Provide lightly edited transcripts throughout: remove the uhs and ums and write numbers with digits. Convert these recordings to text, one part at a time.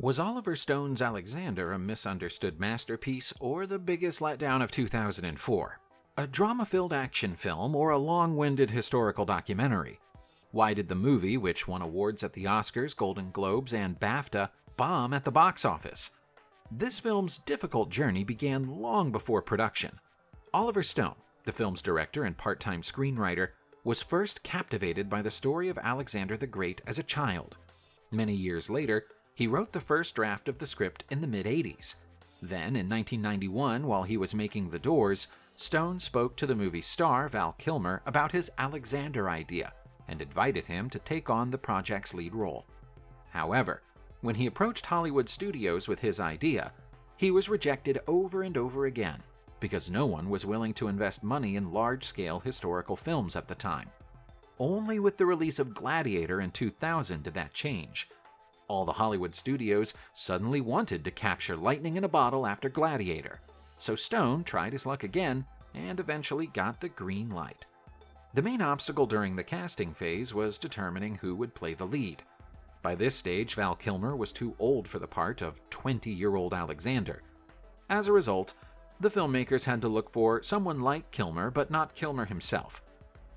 Was Oliver Stone's Alexander a misunderstood masterpiece or the biggest letdown of 2004? A drama-filled action film or a long-winded historical documentary? Why did the movie, which won awards at the Oscars, Golden Globes, and BAFTA, bomb at the box office? This film's difficult journey began long before production. Oliver Stone, the film's director and part-time screenwriter, was first captivated by the story of Alexander the Great as a child. Many years later, he wrote the first draft of the script in the mid-'80s. Then, in 1991, while he was making The Doors, Stone spoke to the movie's star, Val Kilmer, about his Alexander idea and invited him to take on the project's lead role. However, when he approached Hollywood studios with his idea, he was rejected over and over again because no one was willing to invest money in large-scale historical films at the time. Only with the release of Gladiator in 2000 did that change. All the Hollywood studios suddenly wanted to capture lightning in a bottle after Gladiator, so Stone tried his luck again and eventually got the green light. The main obstacle during the casting phase was determining who would play the lead. By this stage, Val Kilmer was too old for the part of 20-year-old Alexander. As a result, the filmmakers had to look for someone like Kilmer, but not Kilmer himself.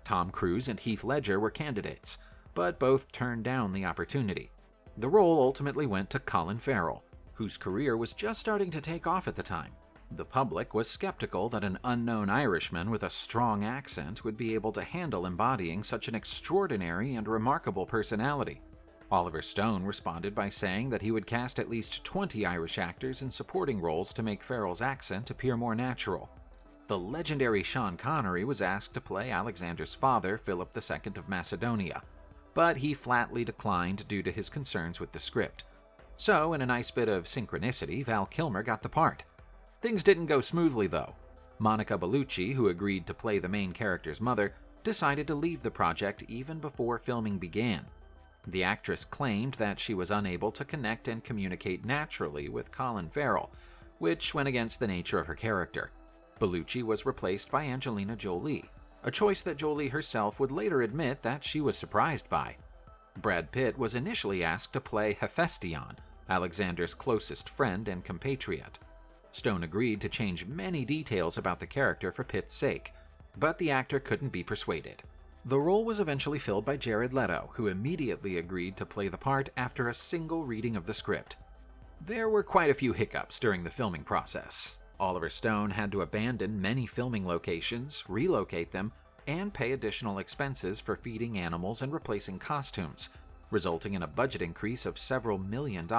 Tom Cruise and Heath Ledger were candidates, but both turned down the opportunity. The role ultimately went to Colin Farrell, whose career was just starting to take off at the time. The public was skeptical that an unknown Irishman with a strong accent would be able to handle embodying such an extraordinary and remarkable personality. Oliver Stone responded by saying that he would cast at least 20 Irish actors in supporting roles to make Farrell's accent appear more natural. The legendary Sean Connery was asked to play Alexander's father, Philip II of Macedonia, but he flatly declined due to his concerns with the script. So, in a nice bit of synchronicity, Val Kilmer got the part. Things didn't go smoothly, though. Monica Bellucci, who agreed to play the main character's mother, decided to leave the project even before filming began. The actress claimed that she was unable to connect and communicate naturally with Colin Farrell, which went against the nature of her character. Bellucci was replaced by Angelina Jolie, a choice that Jolie herself would later admit that she was surprised by. Brad Pitt was initially asked to play Hephaestion, Alexander's closest friend and compatriot. Stone agreed to change many details about the character for Pitt's sake, but the actor couldn't be persuaded. The role was eventually filled by Jared Leto, who immediately agreed to play the part after a single reading of the script. There were quite a few hiccups during the filming process. Oliver Stone had to abandon many filming locations, relocate them, and pay additional expenses for feeding animals and replacing costumes, resulting in a budget increase of several $million.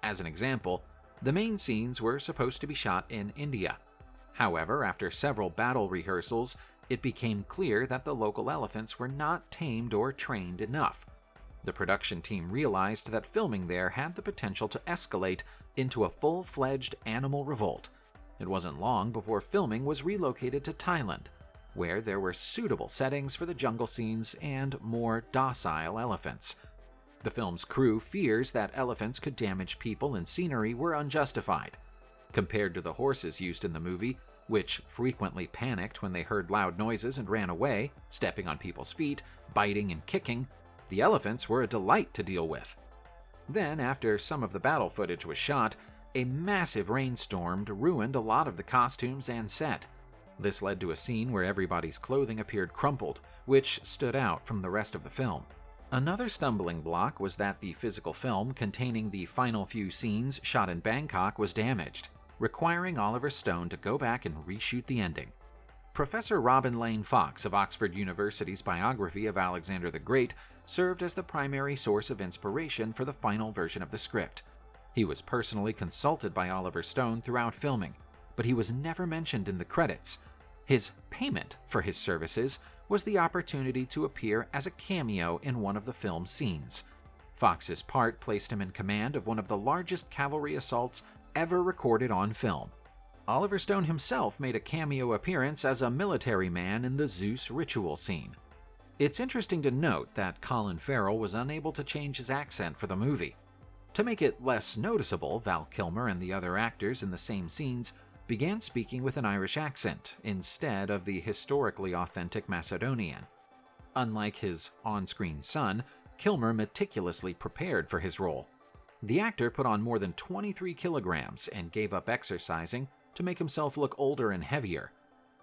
As an example, the main scenes were supposed to be shot in India. However, after several battle rehearsals, it became clear that the local elephants were not tamed or trained enough. The production team realized that filming there had the potential to escalate into a full-fledged animal revolt. It wasn't long before filming was relocated to Thailand, where there were suitable settings for the jungle scenes and more docile elephants. The film's crew fears that elephants could damage people and scenery were unjustified. Compared to the horses used in the movie, which frequently panicked when they heard loud noises and ran away, stepping on people's feet, biting and kicking, the elephants were a delight to deal with. Then, after some of the battle footage was shot, a massive rainstorm ruined a lot of the costumes and set. This led to a scene where everybody's clothing appeared crumpled, which stood out from the rest of the film. Another stumbling block was that the physical film containing the final few scenes shot in Bangkok was damaged, requiring Oliver Stone to go back and reshoot the ending. Professor Robin Lane Fox of Oxford University's biography of Alexander the Great served as the primary source of inspiration for the final version of the script. He was personally consulted by Oliver Stone throughout filming, but he was never mentioned in the credits. His payment for his services was the opportunity to appear as a cameo in one of the film's scenes. Fox's part placed him in command of one of the largest cavalry assaults ever recorded on film. Oliver Stone himself made a cameo appearance as a military man in the Zeus ritual scene. It's interesting to note that Colin Farrell was unable to change his accent for the movie. To make it less noticeable, Val Kilmer and the other actors in the same scenes began speaking with an Irish accent instead of the historically authentic Macedonian. Unlike his on-screen son, Kilmer meticulously prepared for his role. The actor put on more than 23 kilograms and gave up exercising to make himself look older and heavier.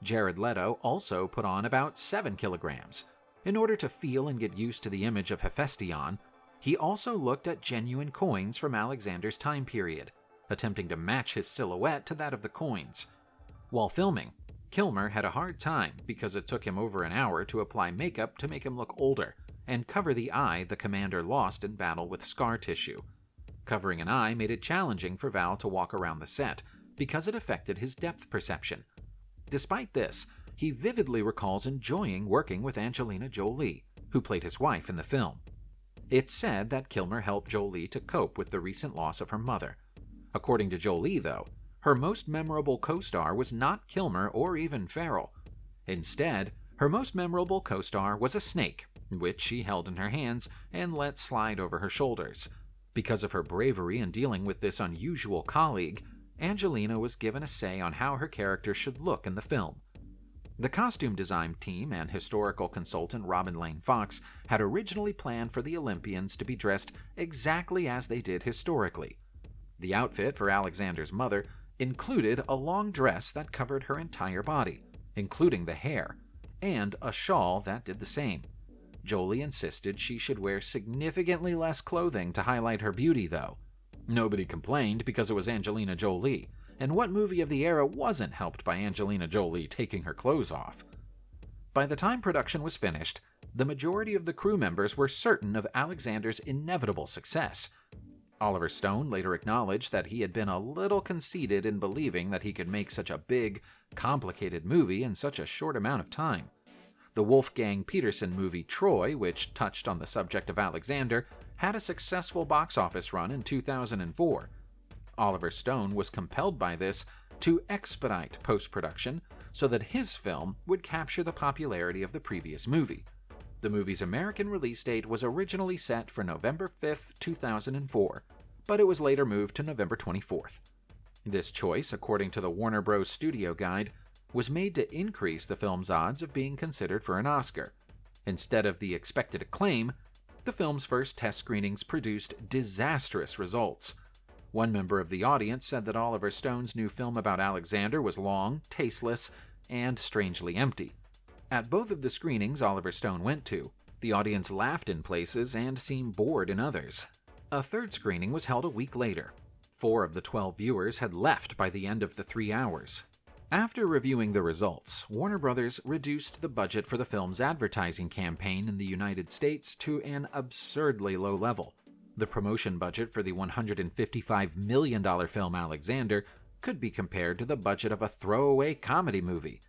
Jared Leto also put on about 7 kilograms. In order to feel and get used to the image of Hephaestion, he also looked at genuine coins from Alexander's time period, attempting to match his silhouette to that of the coins. While filming, Kilmer had a hard time because it took him over an hour to apply makeup to make him look older and cover the eye the commander lost in battle with scar tissue. Covering an eye made it challenging for Val to walk around the set because it affected his depth perception. Despite this, he vividly recalls enjoying working with Angelina Jolie, who played his wife in the film. It's said that Kilmer helped Jolie to cope with the recent loss of her mother. According to Jolie, though, her most memorable co-star was not Kilmer or even Farrell. Instead, her most memorable co-star was a snake, which she held in her hands and let slide over her shoulders. Because of her bravery in dealing with this unusual colleague, Angelina was given a say on how her character should look in the film. The costume design team and historical consultant Robin Lane Fox had originally planned for the Olympians to be dressed exactly as they did historically. The outfit for Alexander's mother included a long dress that covered her entire body, including the hair, and a shawl that did the same. Jolie insisted she should wear significantly less clothing to highlight her beauty, though. Nobody complained because it was Angelina Jolie, and what movie of the era wasn't helped by Angelina Jolie taking her clothes off? By the time production was finished, the majority of the crew members were certain of Alexander's inevitable success. Oliver Stone later acknowledged that he had been a little conceited in believing that he could make such a big, complicated movie in such a short amount of time. The Wolfgang Petersen movie Troy, which touched on the subject of Alexander, had a successful box office run in 2004. Oliver Stone was compelled by this to expedite post-production so that his film would capture the popularity of the previous movie. The movie's American release date was originally set for November 5, 2004, but it was later moved to November 24th. This choice, according to the Warner Bros. Studio Guide, was made to increase the film's odds of being considered for an Oscar. Instead of the expected acclaim, the film's first test screenings produced disastrous results. One member of the audience said that Oliver Stone's new film about Alexander was long, tasteless, and strangely empty. At both of the screenings Oliver Stone went to, the audience laughed in places and seemed bored in others. A third screening was held a week later. 4 of the 12 viewers had left by the end of the 3 hours. After reviewing the results, Warner Bros. Reduced the budget for the film's advertising campaign in the United States to an absurdly low level. The promotion budget for the $155 million film Alexander could be compared to the budget of a throwaway comedy movie.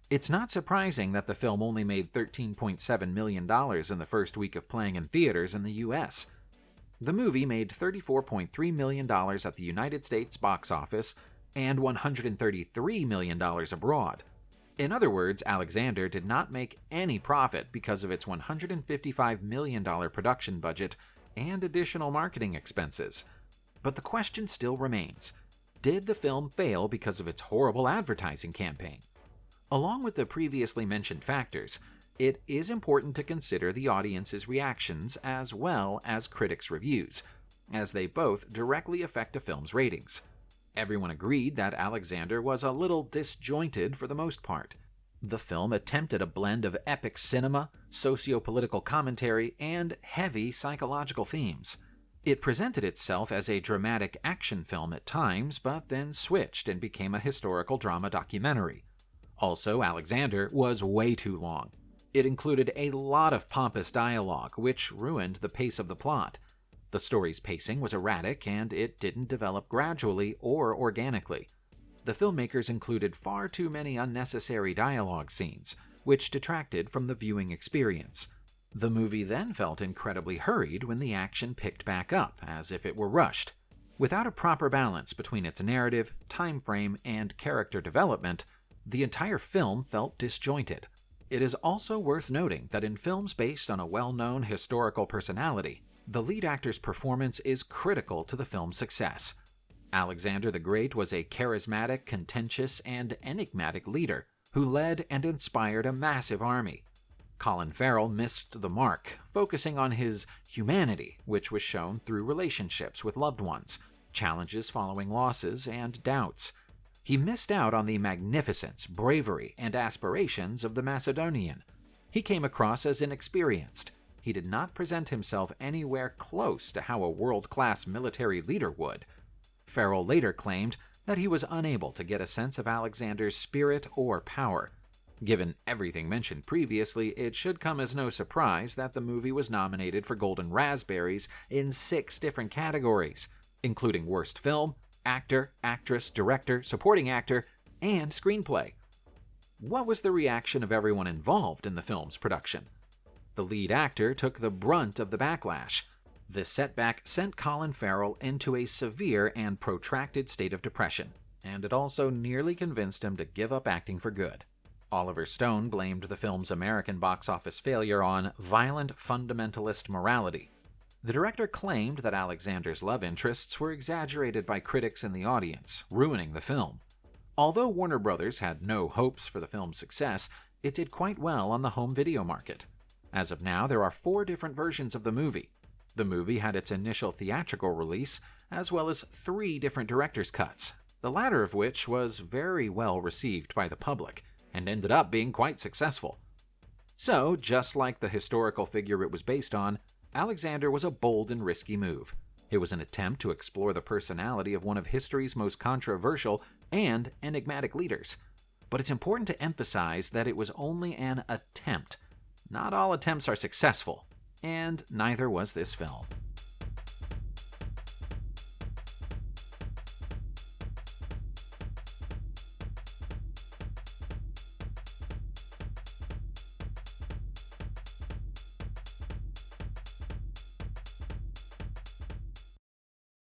It's not surprising that the film only made $13.7 million in the first week of playing in theaters in the U.S. The movie made $34.3 million at the United States box office and $133 million abroad. In other words, Alexander did not make any profit because of its $155 million production budget and additional marketing expenses. But the question still remains, did the film fail because of its horrible advertising campaign? Along with the previously mentioned factors, it is important to consider the audience's reactions as well as critics' reviews, as they both directly affect a film's ratings. Everyone agreed that Alexander was a little disjointed for the most part. The film attempted a blend of epic cinema, socio-political commentary, and heavy psychological themes. It presented itself as a dramatic action film at times, but then switched and became a historical drama documentary. Also, Alexander was way too long. It included a lot of pompous dialogue, which ruined the pace of the plot. The story's pacing was erratic, and it didn't develop gradually or organically. The filmmakers included far too many unnecessary dialogue scenes, which detracted from the viewing experience. The movie then felt incredibly hurried when the action picked back up, as if it were rushed. Without a proper balance between its narrative, time frame, and character development, the entire film felt disjointed. It is also worth noting that in films based on a well-known historical personality, the lead actor's performance is critical to the film's success. Alexander the Great was a charismatic, contentious, and enigmatic leader who led and inspired a massive army. Colin Farrell missed the mark, focusing on his humanity, which was shown through relationships with loved ones, challenges following losses, and doubts. He missed out on the magnificence, bravery, and aspirations of the Macedonian. He came across as inexperienced. He did not present himself anywhere close to how a world-class military leader would. Farrell later claimed that he was unable to get a sense of Alexander's spirit or power. Given everything mentioned previously, it should come as no surprise that the movie was nominated for Golden Raspberries in 6 different categories, including Worst Film, Actor, Actress, Director, Supporting Actor, and Screenplay. What was the reaction of everyone involved in the film's production? The lead actor took the brunt of the backlash. This setback sent Colin Farrell into a severe and protracted state of depression, and it also nearly convinced him to give up acting for good. Oliver Stone blamed the film's American box office failure on violent fundamentalist morality. The director claimed that Alexander's love interests were exaggerated by critics and the audience, ruining the film. Although Warner Brothers had no hopes for the film's success, it did quite well on the home video market. As of now, there are 4 different versions of the movie. The movie had its initial theatrical release, as well as 3 different director's cuts, the latter of which was very well received by the public, and ended up being quite successful. So, just like the historical figure it was based on, Alexander was a bold and risky move. It was an attempt to explore the personality of one of history's most controversial and enigmatic leaders. But it's important to emphasize that it was only an attempt. Not all attempts are successful, and neither was this film.